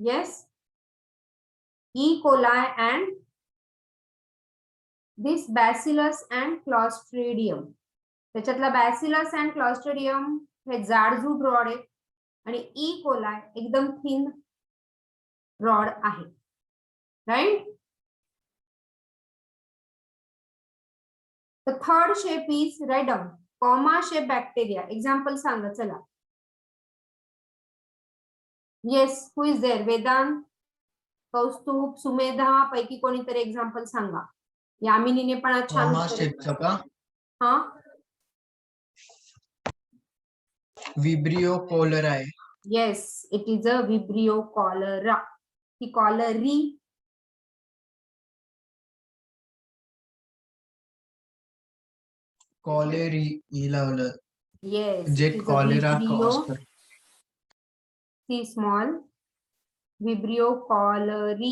Yes, E. coli and this Bacillus and Clostridium. त्याच्यातला Bacillus and Clostridium हे जाडजूड rod आहे आणि E. coli एकदम थिन रॉड आहे. Right. The third shape is, write down, comma shape bacteria. Example सांगा चला. Yes, who is there? Vedant, Kaustubh, Sumedha पैकी कोणीतरी एक्झाम्पल सांगा. यामिनीने पण आज छान कॉमा शेपचा का? हा, विब्रियो कॉलरा आहे. Yes, it is a vibrio cholera. ही कॉलरी, कॉलेरी लावलं. येस, जे कॉलेरा असतं. See small, vibrio cholerae.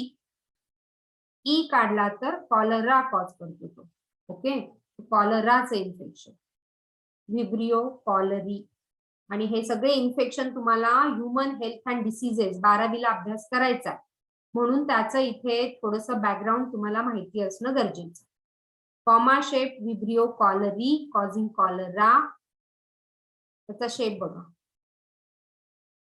E काढला तर कॉलरा कॉज करतो तो. ओके, कॉलराचं इन्फेक्शन, विब्रियो कॉलरी. आणि हे सगळे इन्फेक्शन तुम्हाला ह्युमन हेल्थ अँड डिसीजेस 12वीला अभ्यास करायचा, म्हणून त्याचं इथे थोडंसं बॅकग्राऊंड तुम्हाला माहिती असणं गरजेचं. Comma shape Vibrio cholerae causing cholera. त्याचा शेप बघा,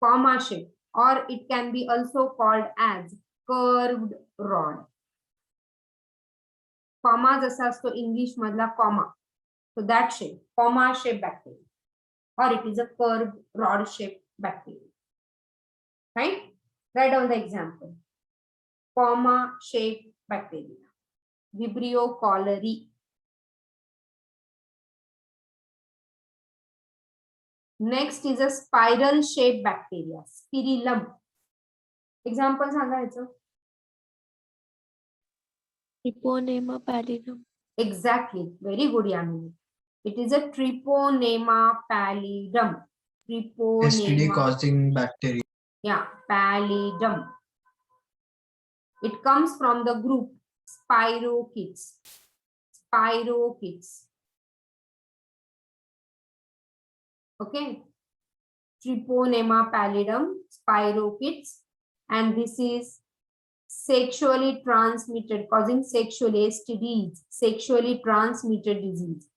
comma shape, or it can be also called as curved rod. Comma जसा असतो इंग्लिश मधला comma, so that shape, comma shape bacteria, or it is a curved rod shape bacteria. Right? Write down the example. Comma shape bacteria, Vibrio cholerae. Next is a spiral shaped bacteria, Spirillum. Example सांगा याचं. Treponema pallidum. Exactly, very good, Yamini. It is a Treponema pallidum. STD causing bacteria. Yeah, pallidum. It comes from the group Spirochetes. Spirochetes. Okay, Treponema pallidum, Spirochetes, and this is sexually transmitted, causing sexual STDs, sexually transmitted disease,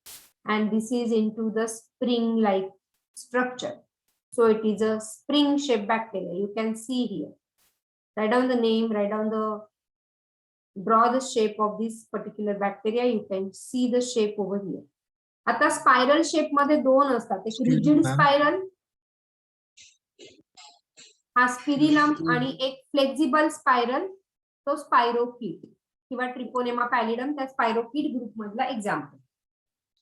and this is into the spring-like structure. So it is a spring-shaped bacteria. You can see here. Write down the name. Write down the. Draw the shape of this particular bacteria. You can see the shape over here. आता spiral shape मध्ये दोन असतात, एक rigid spiral हा spirillum आणि एक flexible spiral तो स्पायरोकीट किंवा ट्रिपोनेमा पॅलिडम त्या स्पायरोकीट ग्रुप मधला एक्झाम्पल.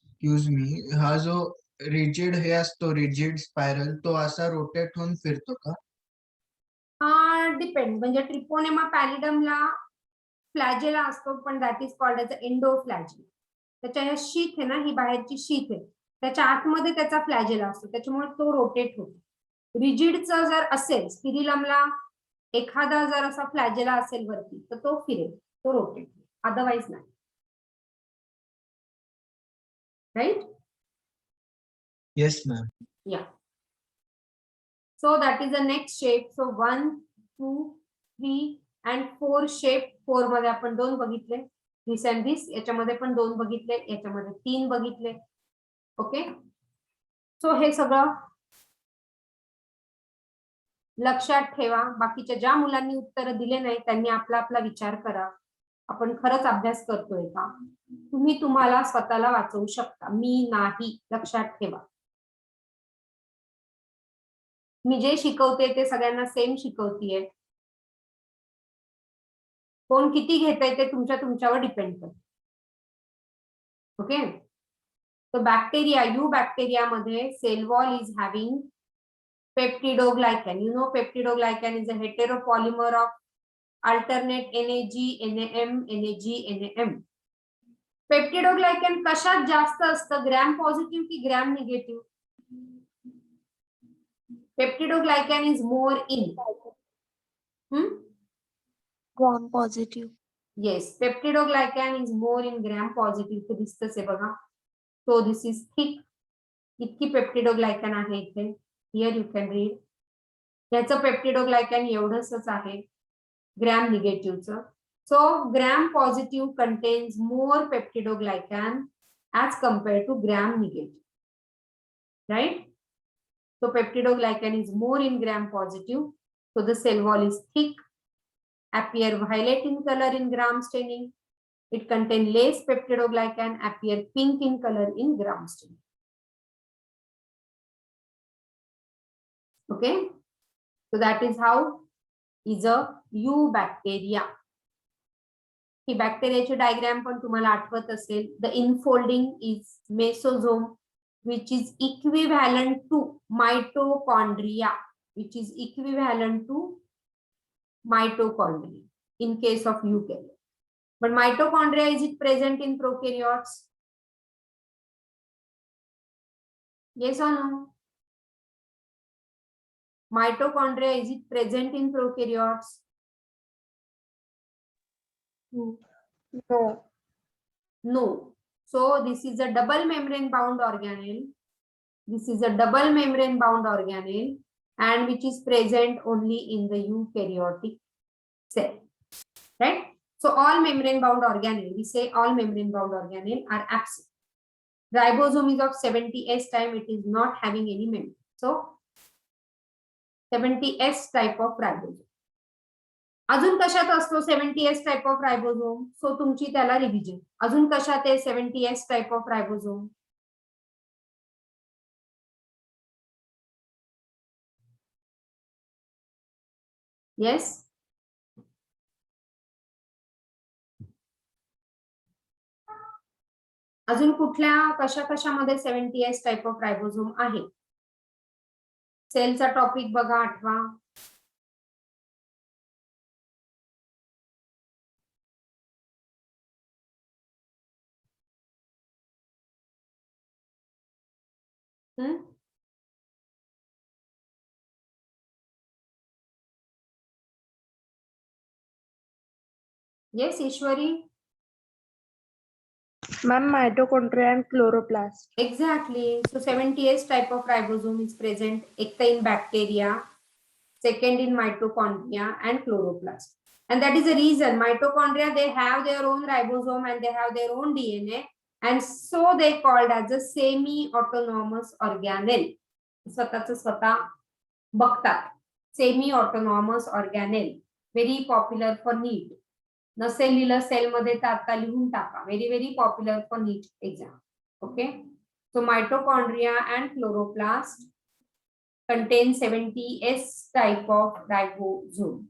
एक्सक्यूज मी, हा जो रिजिड हे असतो, रिजिड स्पायरल, तो असा रोटेट होऊन फिरतो का? हा डिपेंड, म्हणजे ट्रिपोनेमा पॅलिडमला फ्लॅजेला असतो, पण दॅट इज कॉल्ड एज एंडोफ्लॅजिल. त्याच्या शीथ आहे ना, ही बाहेरची शीथ आहे, त्याच्या आतमध्ये त्याचा फ्लॅजेला असतो, त्याच्यामुळे तो रोटेट होतो. रिजिडचा जर असेल, स्पिरिलमला एखादा जर असा फ्लॅजेला असेल वरती, तर तो फिरेल, तो रोटेट, अदरवाइज नाही. Right? Yes ma'am. Yeah. So that is the next shape. सो 1, 2, 3 and 4 शेप. 4 मध्ये आपण 2 बघितले, दिस अँड दिस. याच्यामध्ये पण 2 बघितले, याच्यामध्ये 3 बघितले. ओके, सो हे सगळं लक्षात ठेवा. बाकीच्या ज्या मुलांनी उत्तर दिले नाही त्यांनी आपला आपला विचार करा, आपण खरंच अभ्यास करतोय का. तुम्ही तुम्हाला स्वतःला वाचवू शकता, मी नाही. लक्षात ठेवा, मी जे शिकवते ते सगळ्यांना सेम शिकवतीये. कोण किती घेतंय ते तुमच्यावर डिपेंड करतं. ओके, तो बॅक्टेरिया, यू बॅक्टेरिया मध्ये cell wall is having peptidoglycan. You know peptidoglycan is a heteropolymer of alternate NAG, NAM, NAG, NAM. Peptidoglycan कशात जास्त असतं, ग्रॅम पॉझिटिव्ह की gram negative? Peptidoglycan is more in Gram positive. Yes, peptidoglycan is more in gram positive. ते दिसतंच आहे बघा. So this is thick. इतकी peptidoglycan आहे इथे. Here you can read. याचं पेप्टिडोग्लायकॅन एवढंच आहे. gram negative. So gram positive contains more peptidoglycan as compared to gram negative, right? So peptidoglycan is more in gram positive. So the cell wall is thick, appear violet in color in gram staining. It contains less peptidoglycan, appear pink in color in gram staining. Okay, so that is how is a eubacteria. ही बॅक्टेरियाची diagram पण तुम्हाला आठवत असेल. The infolding is mesosome which is equivalent to mitochondria, which is equivalent to mitochondria in case of eukaryote. But mitochondria, is it present in prokaryotes? Yes or no? Mitochondria, is it present in prokaryotes? No. No. So this is a double membrane bound organelle. This is a double membrane bound organelle and which is present only in the eukaryotic cell. Right? So all membrane bound organelle, we say all membrane bound organelle are absent. Ribosome is of 70S type, it is not having any membrane. So 70S type of ribosome. अजून कशात असतो 70S type of ribosome? So तुमची त्याला revision. अजून कशात आहे 70S type of ribosome? Yes, अजून कुठल्या कशामध्ये 70S टाइप ऑफ रायबोझोम आहे? सेलचा टॉपिक बघा, आठवा. Yes, Ishwari. Ma'am, mitochondria and chloroplast. Exactly. So 70S type of ribosome is present in bacteria, second in mitochondria and chloroplast. And that is the reason mitochondria, they have their own ribosome and they have their own DNA. And so they called as a semi-autonomous organelle. स्वतःच स्वतः बघतात. Semi-autonomous organelle. Very popular for NEET. नसेल लिहिलं sale मध्ये तर आता लिहून टाका. Very, very popular for NEET exam. Okay. So mitochondria and chloroplast contain 70S type of ribosome.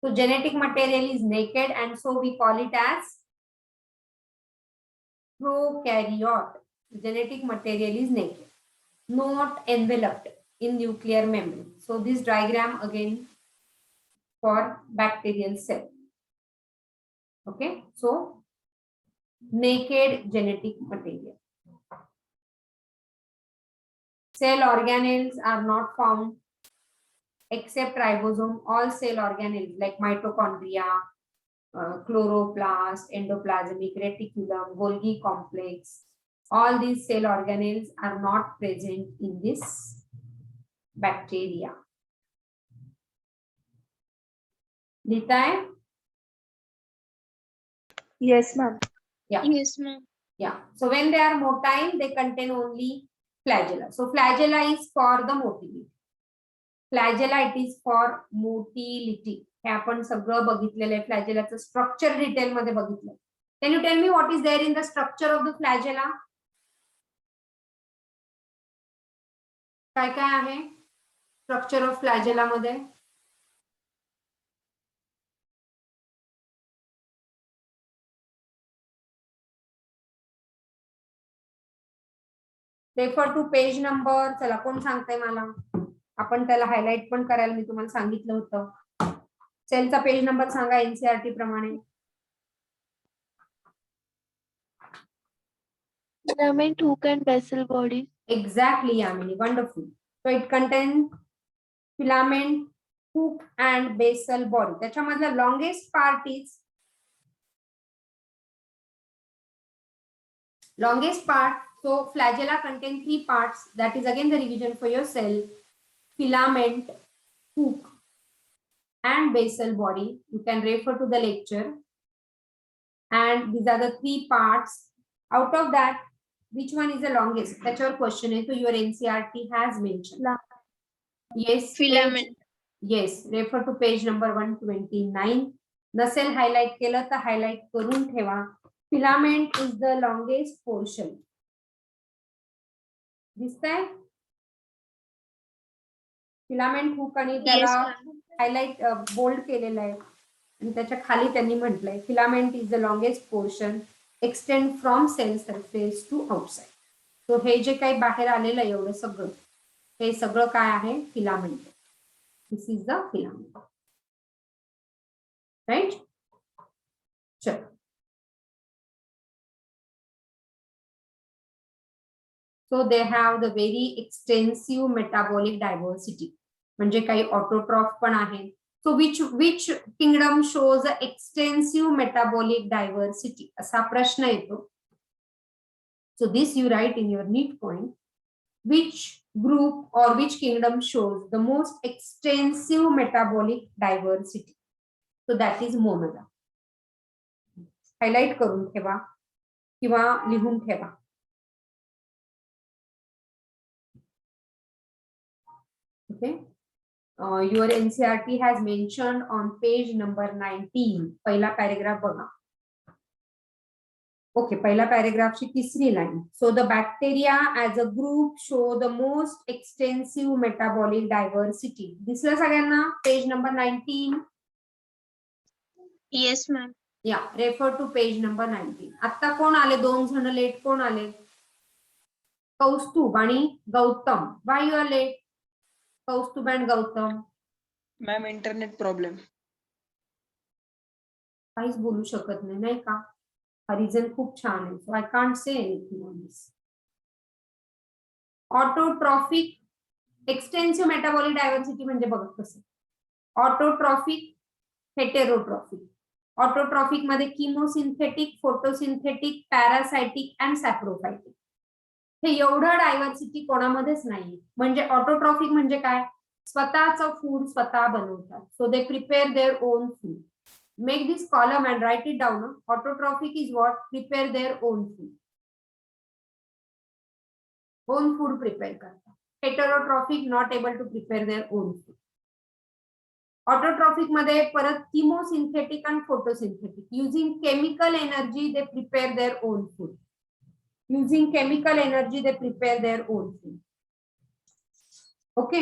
So genetic material is naked and so we call it as prokaryote. Genetic material is naked, not enveloped in nuclear membrane. So this diagram again for bacterial cell. Okay, so naked genetic material. Cell organelles are not found except ribosome. All cell organelles like mitochondria, chloroplast, endoplasmic reticulum, Golgi complex, all these cell organelles are not present in this bacteria. Litai? Yes, ma'am. Yeah. Yes, ma'am. Yeah. So when they are motile, they contain only flagella. So flagella is for the motility. Flagella, it is for motility. हे आपण सगळं बघितलेलं आहे. फ्लॅजेलाचं structure detail मध्ये बघितलं. Can you tell me what is there in the structure of the flagella? काय काय आहे स्ट्रक्चर ऑफ फ्लॅजेला मध्ये? Refer to page number. चला, कोण सांगताय मला? आपण त्याला हायलाइट पण करायला मी तुम्हाला सांगितलं होतं. सेलचा पेज नंबर सांगा एनसीईआरटी प्रमाणे. Filament, hook and basal body. Exactly, Yamini. Wonderful. So it contains filament, hook and basal body. त्याच्यामधला longest part is longest part. So flagella contain 3 parts. That is again the revision for your cell. filament, hook, and basal body. You can refer to the lecture. And these are the three parts. Out of that, which one is the longest? That's your question. So your NCERT has mentioned. Yes. Filament. Yes. Refer to page number 129. नसेल highlight केलं तर highlight करून ठेवा. Filament is the longest portion. दिसतंय? Filament hook आणि त्याला highlight bold केलेलं आहे आणि त्याच्या खाली त्यांनी म्हटलंय filament is the longest portion extend from cell surface to outside. So हे जे काही बाहेर आलेलं आहे एवढं सगळं हे सगळं काय आहे filament. This is the filament. Right. चलो. So they have the very extensive metabolic diversity. म्हणजे काही ऑटोट्रॉफ पण आहे. So which kingdom shows a extensive metabolic diversity? असा प्रश्न येतो. So this you write in your neat point. Which group or which kingdom shows the most extensive metabolic diversity? So that is monada. Highlight करून ठेवा किंवा लिहून ठेवा. Okay. Your NCERT has mentioned on page number 19. पहिला paragraph बघा. Okay. पहिला पॅरेग्राफची तिसरी line. So the bacteria as a group show the most extensive metabolic diversity. दिसलं सगळ्यांना पेज नंबर 19. Yes, ma'am. या रेफर टू पेज नंबर 19. आता कोण आले? 2 जण लेट. कोण आले? कौस्तुभ आणि Gautam. Why you are late? Kaustubh and Gautam. Ma'am internet problem. काहीच बोलू शकत नाही नाही का? हा रिझन खूप छान आहे. So I can't say anything on this. Autotrophic extensive metabolic diversity म्हणजे बघा कसं. Autotrophic, heterotrophic. ऑटोट्रॉफिक मध्ये किमोसिंथेटिक, फोटोसिंथेटिक, पॅरासायटिक अँड सॅप्रोफायटिक. हे एवढं डायव्हर्सिटी कोणामध्येच नाही. म्हणजे ऑटोट्रॉफिक म्हणजे काय? स्वतःचं फूड स्वतः बनवतात. So they prepare their own food. Make this column and write it down. Autotrophic is what? Prepare their own food. Own food prepare करतात. Heterotrophic not able to prepare their own food. Autotrophic मध्ये परत chemosynthetic and photosynthetic. Using chemical energy they prepare their own food. Using chemical energy, they prepare their own food. Okay.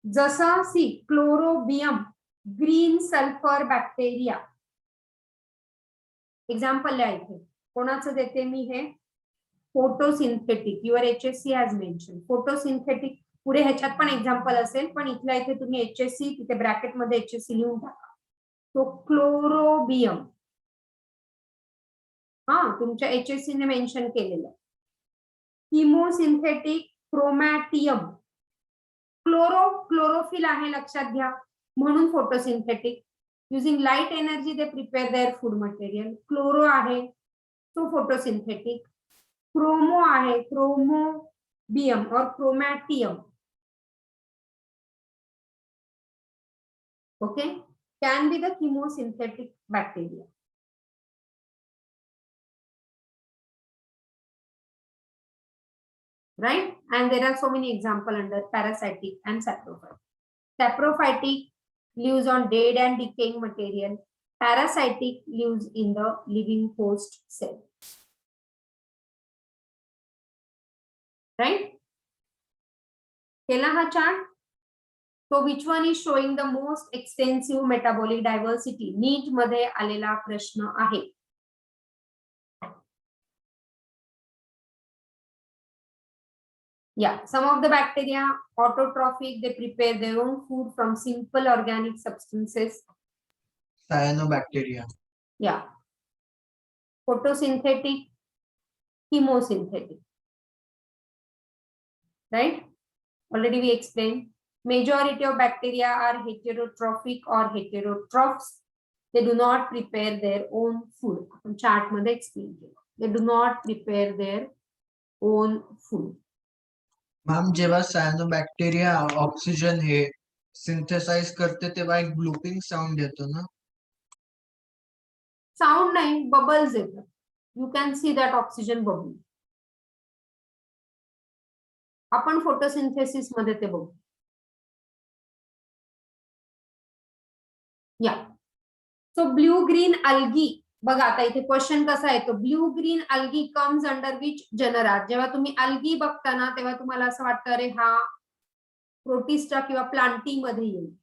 जसं see chlorobium, green sulphur bacteria. Example लिहायचे. कोणाचं देते मी हे? Photosynthetic. Your HSC has mention photosynthetic. पुढे ह्याच्यात पण example असेल पण इथल्या इथे तुम्ही HSC तिथे ब्रॅकेट मध्ये HSC लिहून टाका. तो क्लोरोबियम. हा तुमच्या HSC ने मेन्शन केलेलं. किमोसिंथेटिक क्रोमॅटियम. क्लोरोफिल आहे लक्षात घ्या म्हणून photosynthetic. Using light energy they prepare their food material. Chloro आहे तो फोटोसिंथेटिक. क्रोमो आहे क्रोमोबियम और Chromatium. Okay. Can be the chemosynthetic bacteria. Right? And there are so many examples under parasitic and saprophytic. Saprophytic lives on dead and decaying material. Parasitic lives in the living host cell. Right? केला हा chart. So which one is showing the most extensive metabolic diversity? नीट मध्ये आलेला प्रश्न आहे. Yeah, some of the bacteria autotrophic, they prepare their own food from simple organic substances. Cyanobacteria. Yeah. Photosynthetic, chemosynthetic. Right? Already we explained. Majority of bacteria are heterotrophic or heterotrophs. They do not prepare their own food. Chart मध्ये explain केलं. They do not prepare their own food. Ma'am जेव्हा cyanobacteria oxygen हे synthesise करते तेव्हा एक ब्लूपिंग sound येतो ना. Sound नाही, bubbles येतात. You can see that oxygen bubble. आपण फोटोसिंथेसिस मध्ये ते बघू. या सो ब्ल्यू ग्रीन अल्गी बघा, आता इथे क्वेश्चन कसा येतो, blue green algae comes under which genera. जेव्हा तुम्ही अल्गी बघता ना तेव्हा तुम्हाला असं वाटतं अरे हा प्रोटिस्टा किंवा प्लांटी मध्ये येईल,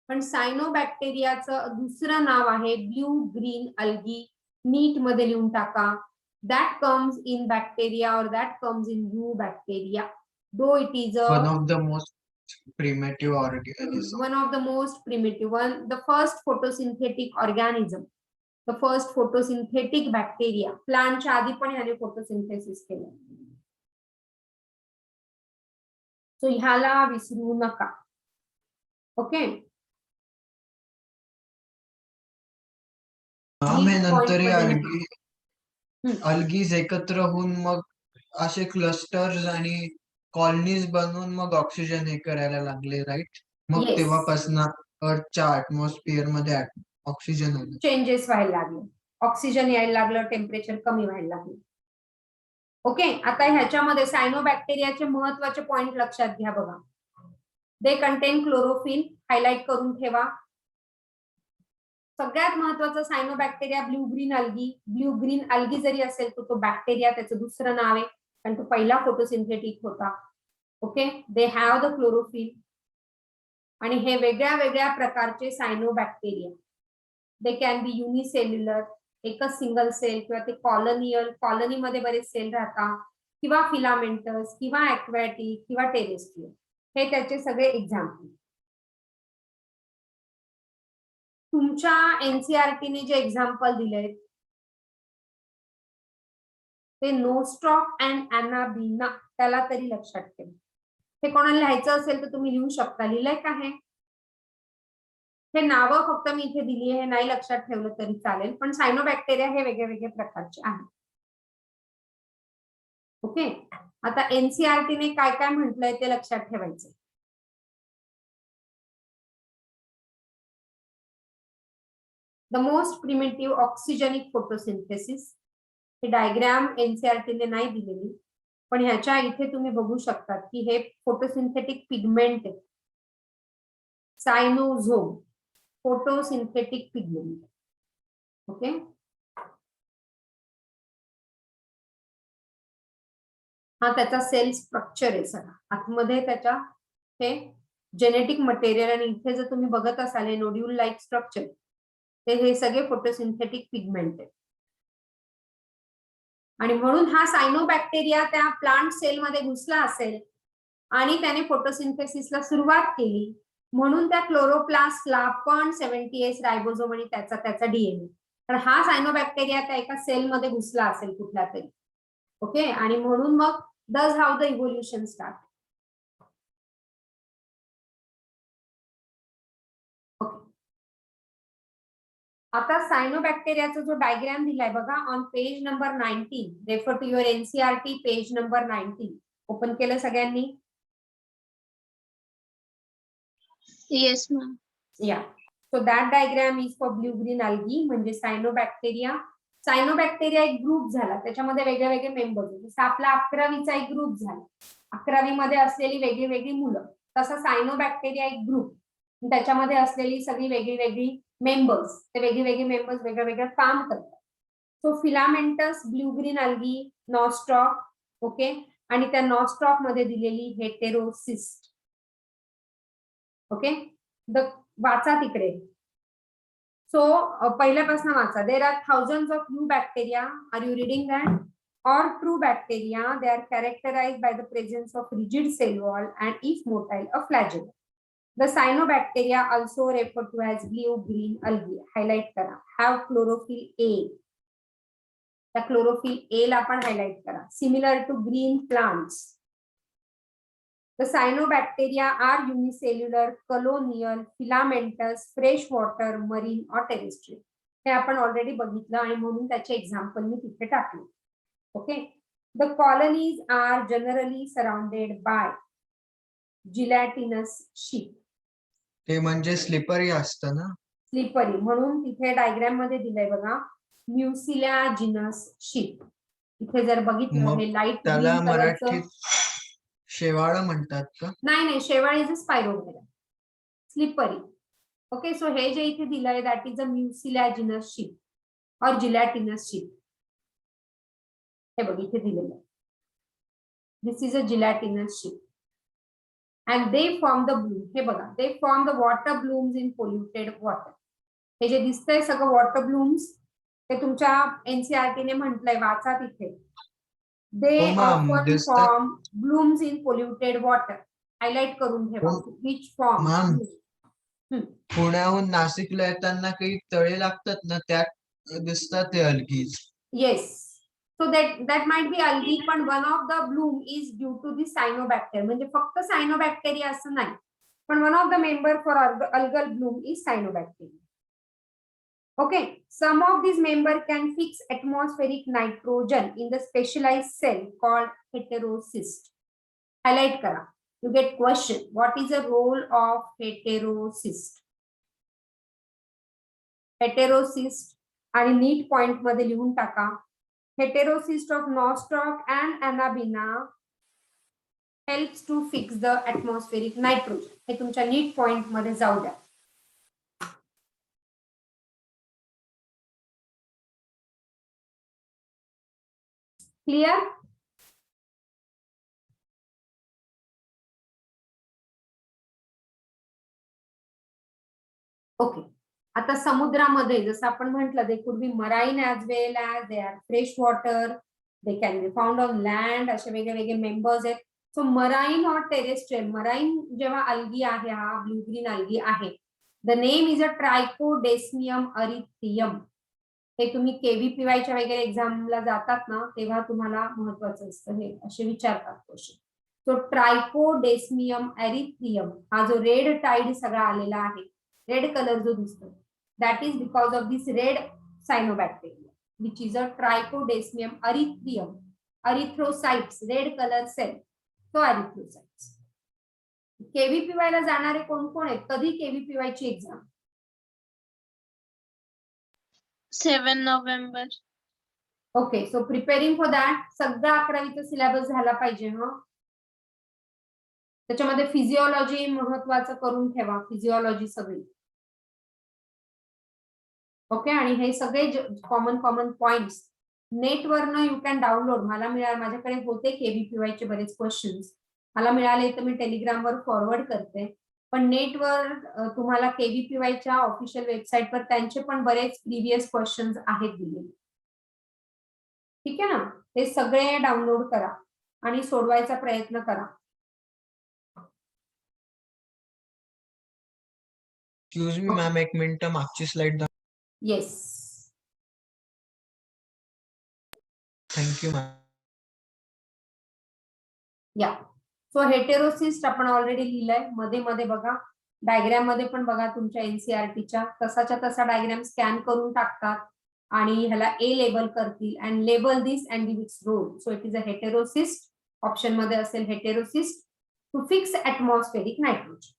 पण सायनोबॅक्टेरियाचं दुसरं नाव आहे ब्ल्यू ग्रीन अल्गी. नीट मध्ये लिहून टाका. That comes in bacteria or that comes in blue bacteria, though it is One of the most primitive organism. one of the most primitive one, the first photosynthetic organism, the first photosynthetic bacteria. प्लांटच्या आधी पण ह्याने photosynthesis केलं. So ह्याला विसरू नका. Okay, नंतर अल्गीज एकत्र होऊन मग असे क्लस्टर्स आणि कॉलनीज बनवून मग ऑक्सिजन हे करायला लागले, राईट? मग Yes. तेव्हापासून अर्थच्या अॅटमॉस्फिअर मध्ये ऑक्सिजन आलं. चेंजेस व्हायला लागले, ऑक्सिजन यायला लागलं, टेम्परेचर कमी व्हायला लागलं. ओके, आता ह्याच्यामध्ये सायनोबॅक्टेरियाचे महत्वाचे पॉइंट लक्षात घ्या बघा. दे कंटेन क्लोरोफिल, हायलाइट करून ठेवा. सगळ्यात महत्वाचं cyanobacteria blue green algae. Blue green algae जरी असेल तो बॅक्टेरिया, त्याचं दुसरं नाव आहे, कारण तो पहिला फोटोसिंथेटिक होता. Okay, they have the chlorophyll. आणि हे वेगळ्या वेगळ्या प्रकारचे cyanobacteria. They can be unicellular, एकच सिंगल सेल, किंवा ते कॉलोनियल, कॉलनीमध्ये बरेच सेल राहतात, किंवा फिलामेंटस, किंवा ऍक्वॅटिक, किंवा टेरेस्ट्रियल. हे त्याचे सगळे एक्झाम्पल. तुमच्या एनसीईआरटीने जे एक्झाम्पल दिलेत ते नोस्टॉक अँड अॅनाबिना, त्याला तरी लक्षात ठेवा. हे कोणाला लिहायचं असेल तर तुम्ही लिहू शकता. लिहिलंय का हे नावं फक्त मी इथे दिली आहे, हे नाही लक्षात ठेवलं तरी चालेल, पण सायनोबॅक्टेरिया हे वेगळे वेगळे प्रकारचे आहेत. ओके, आता एनसीईआरटीने काय काय म्हटलंय ते लक्षात ठेवायचं. The most primitive oxygenic photosynthesis. हे डायग्राम एनसीईआरटीने नाही दिलेली, पण ह्याच्या इथे तुम्ही बघू शकता की हे फोटोसिंथेटिक पिगमेंट आहे. सायनोझोम, फोटोसिंथेटिक पिगमेंट. ओके, हा त्याचा सेल स्ट्रक्चर आहे सगळा. आतमध्ये त्याच्या हे जेनेटिक मटेरियल, आणि इथे जर तुम्ही बघत असाल हे नोड्यूल लाईक स्ट्रक्चर, ते हे सगळे फोटोसिंथेटिक पिगमेंट आहेत. आणि म्हणून हा सायनोबॅक्टेरिया त्या प्लांट सेल मध्ये घुसला असेल आणि त्याने फोटोसिंथेसिसला सुरुवात केली, म्हणून त्या क्लोरोप्लास्टला पण 70S रायबोझोम आणि त्याचा डीएनए. तर हा सायनोबॅक्टेरिया त्या एका सेल मध्ये घुसला असेल कुठल्या तरी. ओके, आणि म्हणून मग दस हाऊ द इव्होल्युशन स्टार्ट. आता सायनोबॅक्टेरियाचा जो डायग्राम दिलाय बघा on page number 19, refer to your NCERT page number 19. Open केलं सगळ्यांनी? Yes, ma'am. Yeah, so that diagram is for blue green algae, म्हणजे सायनोबॅक्टेरिया. सायनोबॅक्टेरिया एक ग्रुप झाला, त्याच्यामध्ये वेगळे वेगळे मेंबर्स होते. जसं आपला 11वीचा एक ग्रुप झाला, 11वी मध्ये असलेली वेगळी वेगळी मुलं, तसा सायनोबॅक्टेरिया एक ग्रुप, त्याच्यामध्ये असलेली सगळी वेगळी वेगळी मेंबर्स, ते वेगळे मेंबर्स वेगळं वेगळं काम करतात. So filamentous, blue green algae, nostoc. Okay, आणि त्या नॉस्ट्रॉक मध्ये दिलेली हेटेरोसिस्ट. ओके, वाचा तिकडे. सो पहिल्यापासून वाचा. There are thousands of new bacteria. Are you reading that? Or true bacteria, they are characterized by the presence of rigid cell wall and, if motile, a flagella. The cyanobacteria, also referred to as blue-green algae, highlight करा, have chlorophyll A. The chlorophyll A ला पण highlight करा. Similar to green plants. The cyanobacteria are unicellular, colonial, filamentous, freshwater, marine or terrestrial. हे आपण already बघितलं आणि म्हणून त्याचे एक्झाम्पल मी तिथे टाकले. Okay. The colonies are generally surrounded by gelatinous sheet. ते म्हणजे स्लिपरी असतं ना. स्लिपरी म्हणून तिथे डायग्राम मध्ये दिलंय बघा, म्युसिलॅजिनस शीट. इथे जर बघितलं मग हे लाईट त्याला ग्रीन कलरचं, मराठीत शेवाळ म्हणतात का? नाही शेवाळ इज अ स्पायरोमेरा. स्लिपरी. ओके. सो हे जे इथे दिलंय that is a mucilaginous sheet और जिलॅटिनस शीट. हे बघ इथे दिलेलं आहे. This is a gelatinous sheet and they form the bloom. हे बघा, they form the water blooms in polluted water. हे जे दिसतंय सगळं वॉटर ब्लूम्स, ते तुमच्या एनसीईआरटी ने म्हटलंय, वाचा तिथे. They हो मॅम, often दिसतात. form blooms in polluted water. Highlight करून ठेवा. हो. Which form? मॅम, हम्म. पुण्याहून नाशिकला येताना काही तळे लागतात ना, त्यात दिसतात ते algaes. Yes. So that might be algae, पण one of the bloom is due to the cyanobacteria. म्हणजे फक्त cyanobacteria असं नाही, पण one of the member for algal bloom is cyanobacteria. Okay. Some of these member can fix atmospheric nitrogen in the specialized cell called heterocyst. Highlight करा. You get question. What is the role of heterocyst? Heterocyst आणि नीट point मध्ये लिहून टाका. Heterocyst of nostoc and anabina helps to fix the atmospheric nitrogen. हे तुमच्या नीट point मध्ये जाऊ द्या. क्लिअर? ओके. आता समुद्रामध्ये जसं आपण म्हटलं, they could be marine as well as they are fresh water, they can be found on land, असे वेगळे वेगळे मेंबर्स आहेत. सो मराईन और टेरेस्ट्रियल, मराईन जेव्हा अल्गी आहे, हा ब्लू ग्रीन अल्गी आहे, द नेम इज अ ट्रायकोडेस्मियम अरिथ्रियम. हे तुम्ही केव्हीपीवायच्या वगैरे एक्झामला जातात ना, तेव्हा तुम्हाला महत्वाचं असतं, हे असे विचारतात क्वेश्चन. सो ट्रायकोडेस्मियम एरिथ्रियम हा जो रेड टाइड सगळा आलेला आहे, रेड कलर जो दिसतो, that is because of this red cyanobacteria, which is a trichodesmium erythrium. Erythrocytes, red color cell, so erythrocytes. केव्हीपीवाय ला जाणारे कोण कोण आहेत? कधी केव्हीपीवाय ची exam? 7 November. Okay. So preparing for that. सगळा 11वीचा सिलेबस झाला पाहिजे. त्याच्यामध्ये फिजिओलॉजी महत्वाचं करून ठेवा. फिजिओलॉजी सगळी. ओके. आणि हे सगळे कॉमन पॉइंट्स नेटवरनं यू कॅन डाउनलोड. मला मिळाले, माझ्याकडे होते केव्हीपीवायचे बरेच क्वेश्चन्स, मला मिळाले तर मी टेलिग्रामवर फॉरवर्ड करते. पण नेटवर तुम्हाला केव्हीपीवायच्या ऑफिशियल वेबसाईटवर त्यांचे पण बरेच प्रिव्हियस क्वेश्चन्स आहेत दिलेले. ठीक आहे ना? हे सगळे डाउनलोड करा आणि सोडवायचा प्रयत्न करा. एक्सक्यूज मी मॅम, एक मिनिट, मागची स्लाइड दाखव. Yes. Thank you ma'am. Yeah. So heterocyst आपण ऑलरेडी लिहिलंय. मध्ये मध्ये बघा, डायग्राम मध्ये पण बघा, तुमच्या एनसीईआरटीच्या तसाच्या तसा डायग्राम स्कॅन करून टाकतात आणि ह्याला ए लेबल करतील and label this and give its role. So it is a heterocyst. Option मध्ये असेल heterocyst to fix atmospheric nitrogen.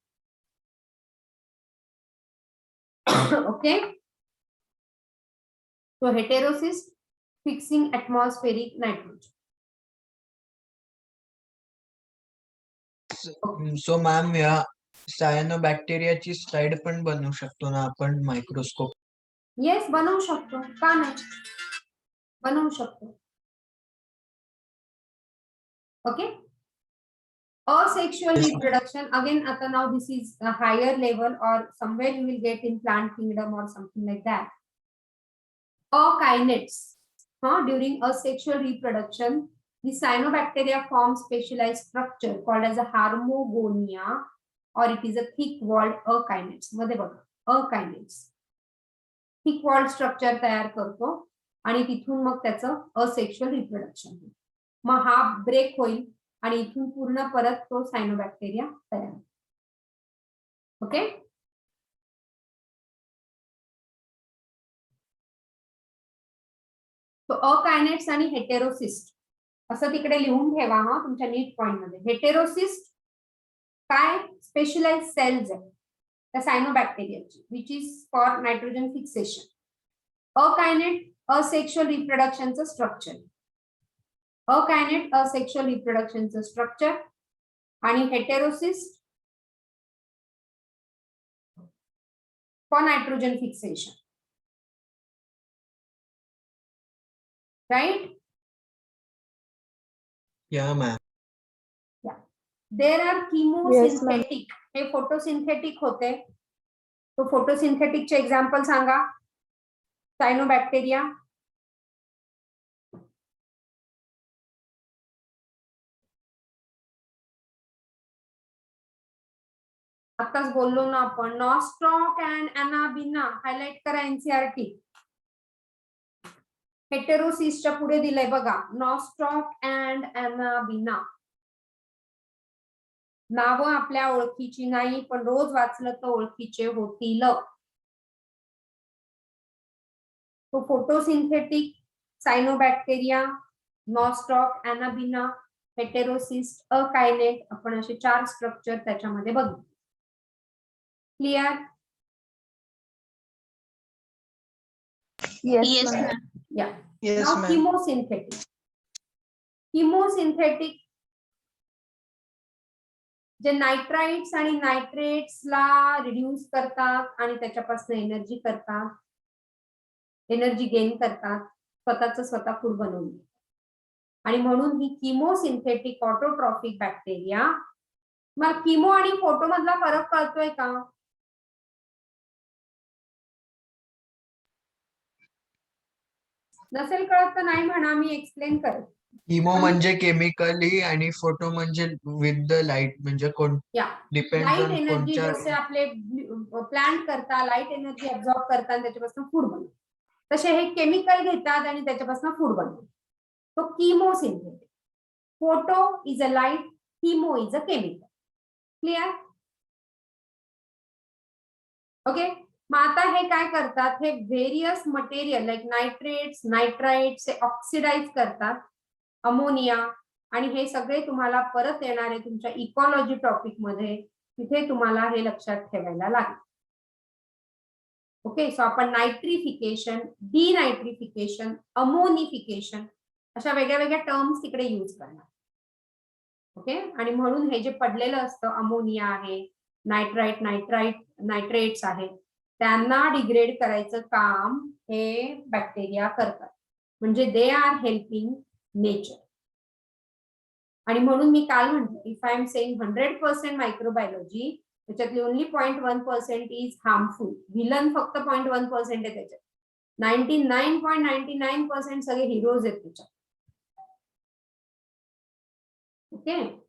Okay. So heterocyst fixing atmospheric nitrogen. So ma'am, या सायनोबॅक्टेरियाची स्लाइड पण बनवू शकतो ना आपण मायक्रोस्कोप? येस, बनवू शकतो. का नाही? बनवू शकतो. Okay. Asexual reproduction, again, now this is a higher level or somewhere you will get in plant kingdom or something like that. Akinids. During asexual reproduction, the cyanobacteria form specialized structure called as a harmogonia, or it is a thick-walled akinids. मध्ये बघा, akinids thick walled structure तयार करतो आणि तिथून मग त्याचं asexual reproduction. मग हा ब्रेक होईल आणि इथून पूर्ण परत तो सायनोबॅक्टेरिया तयार. ओके. तो अकायनेट्स आणि हेटेरोसिस्ट असं तिकडे लिहून ठेवा हा तुमच्या नीट पॉइंट मध्ये. हेटेरोसिस्ट काय स्पेशलाइज सेल्स आहे त्या सायनोबॅक्टेरियाची which is for nitrogen fixation. Akinete asexual रिप्रोडक्शनचं स्ट्रक्चर. अकायनेट असेक्शुअल रिप्रोडक्शनचं स्ट्रक्चर आणि heterocyst for nitrogen fixation. Right. Yeah ma'am. There are chemosynthetic. हे फोटोसिंथेटिक होते. तो फोटोसिंथेटिकचे एक्झाम्पल सांगा. सायनोबॅक्टेरिया. आताच बोललो ना आपण. नॉस्टॉक अँड अनाबिना हायलाइट करा एनसीआरटी. हेटेरोसिसच्या पुढे दिलंय बघा नॉस्टॉक अँड अनाबिना. नावं आपल्या ओळखीची नाही पण रोज वाचलं तर ओळखीचे होतील. तो फोटोसिंथेटिक, सायनोबॅक्टेरिया, नॉस्टॉक, अनाबिना, हेटेरोसिस्ट, अकायनेट आपण असे 4 स्ट्रक्चर त्याच्यामध्ये बघू. क्लिअर? Yes, ma'am. या. Yes, नाव ma'am. किमोसिंथेटिक. किमोसिंथेटिक जे नायट्राइट्स आणि नायट्रेट्सला रिड्यूस करतात आणि त्याच्यापासून एनर्जी करतात, एनर्जी गेन करतात, स्वतः फूड बनवून. आणि म्हणून ही किमोसिंथेटिक ऑटोट्रॉफिक बॅक्टेरिया. मग किमो आणि फोटो मधला फरक कळतोय का? नसेल कळत तर नाही म्हणा, मी एक्सप्लेन करेन. किमो म्हणजे केमिकली आणि फोटो म्हणजे विथ द लाईट म्हणजे कोण या डिपेंड्स लाईट ऑन एनर्जी कोणत्या. जसे आपले प्लांट करता लाईट एनर्जी ऍब्झॉर्ब करतात आणि त्याच्यापासून फूड बनवतात, तसे हे केमिकल घेतात आणि त्याच्यापासून फूड बनवतात. तो chemosynthetic. Photo is a light, chemo is a chemical. Clear? Okay. मग आता हे काय करतात, हे various material like nitrates, nitrites हे ऑक्सिडाइज करतात अमोनिया, आणि हे सगळे तुम्हाला परत येणार आहे तुमच्या इकॉलॉजी टॉपिक मध्ये. तिथे तुम्हाला हे लक्षात ठेवायला लागेल. ओके. सो आपण नायट्रिफिकेशन, डिनायट्रिफिकेशन, अमोनिफिकेशन अशा वेगळ्या वेगळ्या टर्म्स तिकडे यूज करणार. ओके. आणि म्हणून हे जे पडलेलं असतं अमोनिया आहे, नायट्रेट्स आहेत, त्यांना डिग्रेड करायचं काम हे बॅक्टेरिया करतात. म्हणजे दे आर हेल्पिंग नेचर. आणि म्हणून मी काल म्हटलं if I am saying 100% microbiology, त्याच्यातली ओनली 0.1% इज हार्मफुल. व्हिलन फक्त 0.1% आहे त्याच्यात. 99.99% सगळे हिरोज आहेत त्याच्यात. ओके.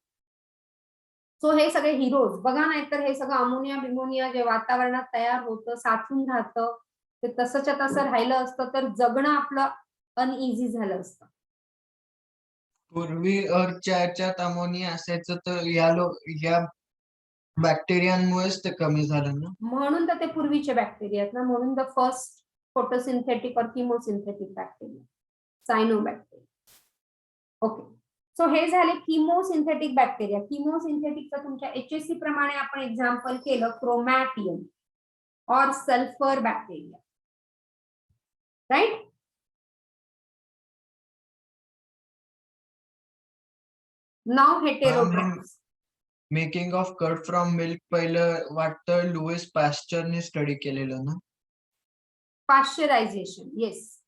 सो हे सगळे हिरोज बघा, नाहीतर हे सगळं अमोनिया बिमोनिया जे वातावरणात तयार होतं, साचून राहतं, ते तसंच्या तसं राहिलं असतं तर जगणं आपलं अनइझी झालं असतं. पूर्वी अर्थच्या याच्यात अमोनिया असायचं तर या बॅक्टेरियांमुळेच ते कमी झालं ना. म्हणून तर ते पूर्वीचे बॅक्टेरिया आहेत ना. म्हणून द फर्स्ट फोटोसिंथेटिक और किमोसिंथेटिक बॅक्टेरिया सायनोबॅक्टेरिया. ओके. सो हे झाले किमोसिंथेटिक बॅक्टेरिया. किमोसिंथेटिकचं तुमच्या HSC प्रमाणे आपण एक्झाम्पल केलं क्रोमॅटियम और सल्फर बॅक्टेरिया. राईट. नाव heterotrophs. Making of curd from milk पहिलं वाटतं लुईस पॅस्चरने स्टडी केलेलं ना. Pasteurization, yes.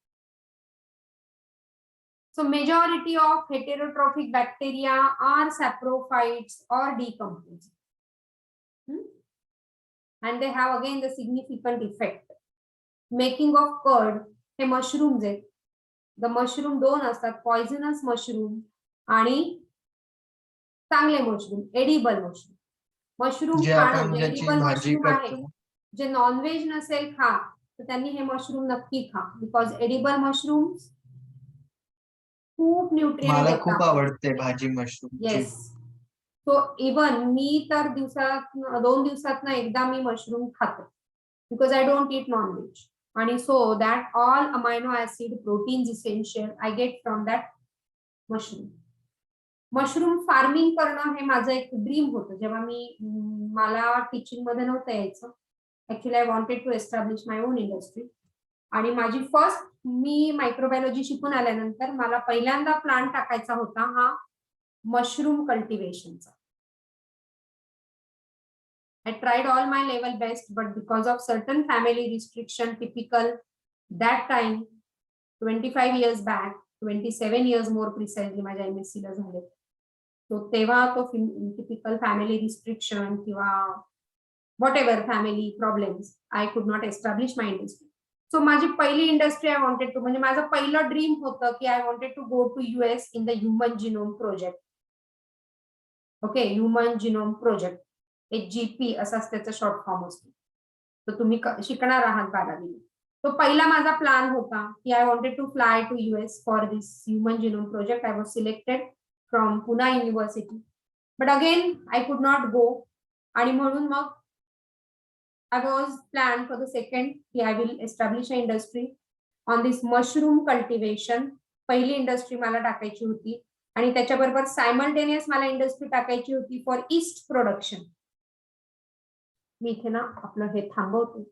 So majority of heterotrophic bacteria are saprophytes or decomposed. And they have again the significant effect. Making of curd, हे mushrooms आहेत. The mushroom 2 असतात, poisonous mushroom आणि चांगले mushroom, edible mushroom. Mushroom जे खाणं आपण जे ज्याची एडिबल भाजी मशरूम आहे, करतो. जे नॉनव्हेज नसेल खा तर त्यांनी हे मशरूम नक्की खा. बिकॉज एडिबल मशरूम्स खूप न्यूट्रिएंट मला देतात. खूप आवडते भाजी मशरूम. येस. सो इवन मी तर दिवसात 2 दिवसात एकदा मी मशरूम खाते because I don't eat non veg. आणि so that all amino acid proteins essential I get from that mushroom. Mushroom farming करणं हे माझं एक ड्रीम होतं जेव्हा मला टीचिंग मध्ये नव्हतं यायचं. Actually I wanted to establish my own industry. आणि माझी मी मायक्रोबायोलॉजी शिकून आल्यानंतर मला पहिल्यांदा प्लांट टाकायचा होता हा mushroom कल्टिवेशनचा. I tried all my level best, but because of certain family restriction, typical that time, 25 years back, 27 years more precisely, माझ्या MSc ला झाले. So तेव्हा तो typical family restriction किंवा whatever family problems, I could not establish my industry. So माझी पहिली industry I wanted to, म्हणजे माझं पहिलं ड्रीम होतं की I wanted to go to US in the Human Genome Project. Okay, Human Genome Project. HGP असाच त्याचा short form असतो. तर तुम्ही शिकणार आहात 12वी. तो पहिला माझा प्लॅन होता की I wanted to fly to US for this human genome project. I was selected from Poona university, but again I could not go. आणि म्हणून मग I was plan for the second की I will establish a industry on this mushroom cultivation. पहिली industry मला टाकायची होती आणि त्याच्याबरोबर सायमल्टेनियस मला इंडस्ट्री टाकायची होती फॉर ईस्ट प्रोडक्शन. मी इथे ना आपलं हे थांबवते.